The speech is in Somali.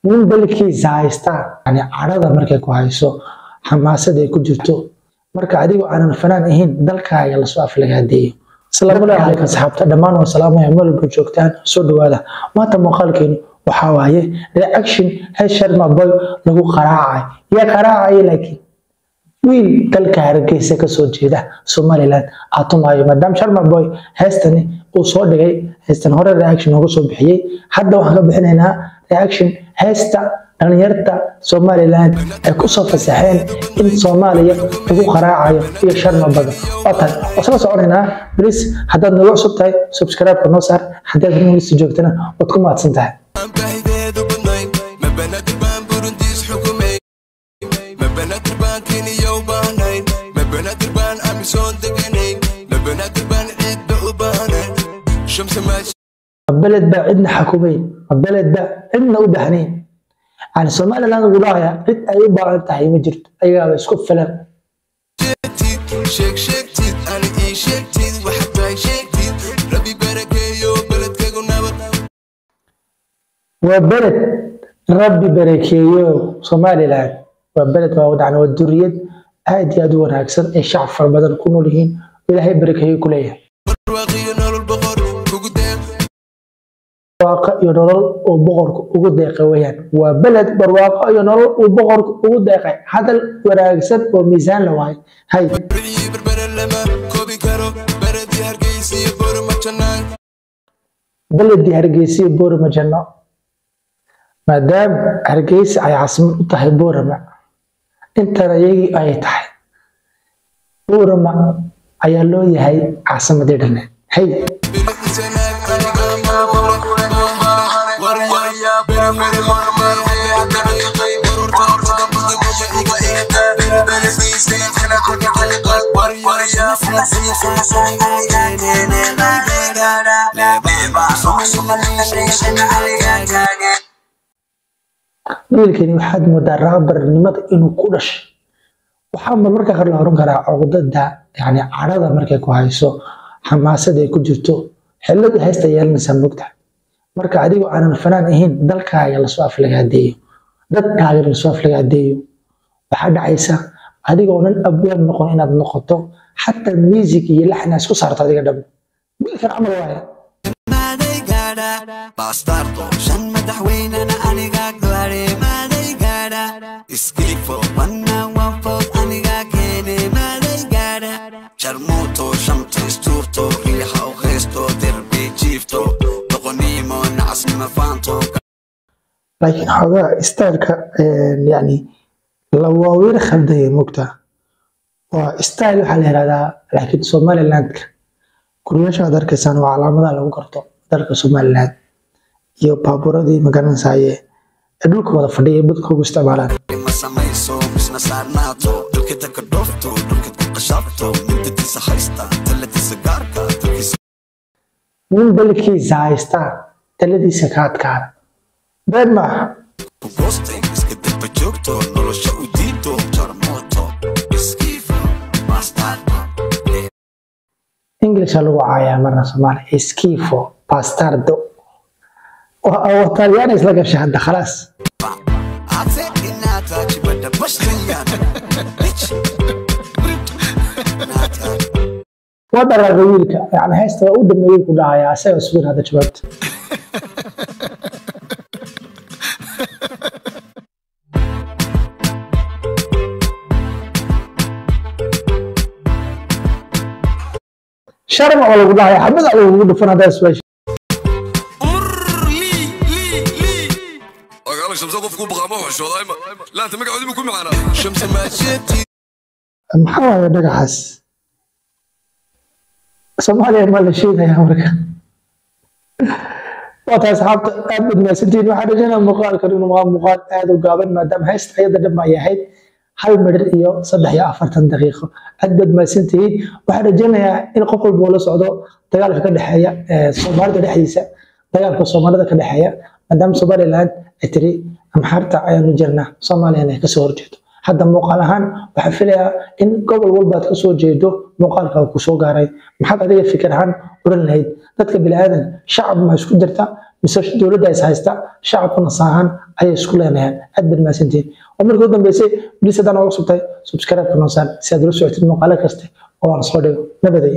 من dalkiisa haysta yani carada markay ku hayso xamaasad ay ku jirto marka adigu aanan fanaan ahayn dalkaaga la soo aflagaadeeyo salaamu alaykum asxaabta dhamaan waa salaamaya meel walba joogtaan soo dhawaada maanta muuqaalkeenu waxa waaye reaction Sharma Boy lagu qaraacay laakiin wiil dalka Hargeysa ka soo jeeda Somaliland aatumayo madam Sharma Boy heestani uu soo dhigay heestan hore reaction ugu soo bixiyay hadda waxaan ka bixinaynaa reaction heesta dhalinyarta Somaliland ay ku soo fasaxeen in Soomaaliya lagu qaraacayo iyo Sharma Boy watan wasla soconaynaa please haddaad nagu cusub tahay subscribe ka noo saar haddaad nagu sii joogtana waad ku mahadsan tahay بلد بعدنا حكومين بلد بعدنا وبحنين عن سومالي لا نقول يا عد أي بعض تحيي مجرد أيها بسكوب فلان وبلد ربي بركيو سومالي لا وبلد ووضعنا والدريد هادي أدور أكثر الشعب فربنا نكونوا لهين وإلهي بركيو كلية barwaaqo iyo nolol oo boqorku ugu deeqay weeyaan waa balad barwaaqo iyo nolol oo boqorku ugu deeqay hadal wanaagsan oo miisaan la waay hay baladi Hargeysa Boorama janno maadaam Hargeysa ay caasimad u tahay Boorama intana iyagi ay tahay Boorama ayaa loo yahay caasimadii dhan hay wiilkani waxaad moodaa raabarnimada inuu ku dhashay waxaa marka qaar la oran karaa codada yani carada markay ku hayso xamaasad ay ku jirto xillada heesta yeelanaysa mugta marka adigu aanan fanaan ahayn dalkaaga la soo aflagaadeeyo dadkaaga la soo aflagaadeeyo waxa dhacaysa adigoo dhan abwaan noqon inaad noqoto hatta music iyo laxna isku saarto adiga dhab wiilkan amal waaya bastardo shan madaxweynana aniga gaare maaday gaara iskiifo wana wafo aniga keene maaday gaara charmoto shamto isturto riixa u heesto derbi jiifto doqonimo nacasnima faanto laakiin xogaa istaylka yani la waawir khalday mugta waa istayl waxa la yiraahdaa laakiin Somaliland kuriyasha darkaysan waa calaamadaha lagu garto dalka Somaliland iyo baaburadii magaranayay dhulka wada fadhiya badka ugu isticmaalaan من dalkiisa haysta taladiisa ka adkaa bad ma English lagu caayaa marna Soomaali iskiifo bastardo oo Talyaani isla gashay hadda khalaas ودرا غيرك يعني هيست u dhameeyay ku dhacaya asaga suur hada jawaabta Sharma wala ku dhacaya xabada ugu dhufan hada su'aasha شمس قفكم بغامه شو دايما لا انت مقعد بكم معنا شمس ماشيتي محاوله دغحس Soomaaliya ma la sheegaya marka wata asxaabta aad madnaasantiin waxa rajayna muuqaalkan inuu muuqaal aad u gaaban maadaama heesta ayada dhamma yahay 1 midhir iyo 43 daqiiqo aad madnaasantiin waxa rajaynayaa in qof walba la socdo dagaalka ka dhaxeeya Soomaalida dhexdiisa dagaalka Soomaalida ka dhaxeeya maadaama Somaliland ay tiri amxarta ayanu jirnaa Soomaaliya ka soo horjeedo hadda muuqaal ahaan waxaan filayaa in gobol walbaad ka soo jeedo muuqaalka ku soo gaaray maxaad adiga fikir ahaan oran lahayd dadka bilaadan shacab ma isku jirta mise dowladda is haysta shacabkuna saahan ay isku leenayaan aad badmaasantiin oo markii ugu dambeysay bilis hadaan ugu subtay subscribe ka noosaan si aad ula socotid muuqaalo kasta oo aan soo dhigo nabaday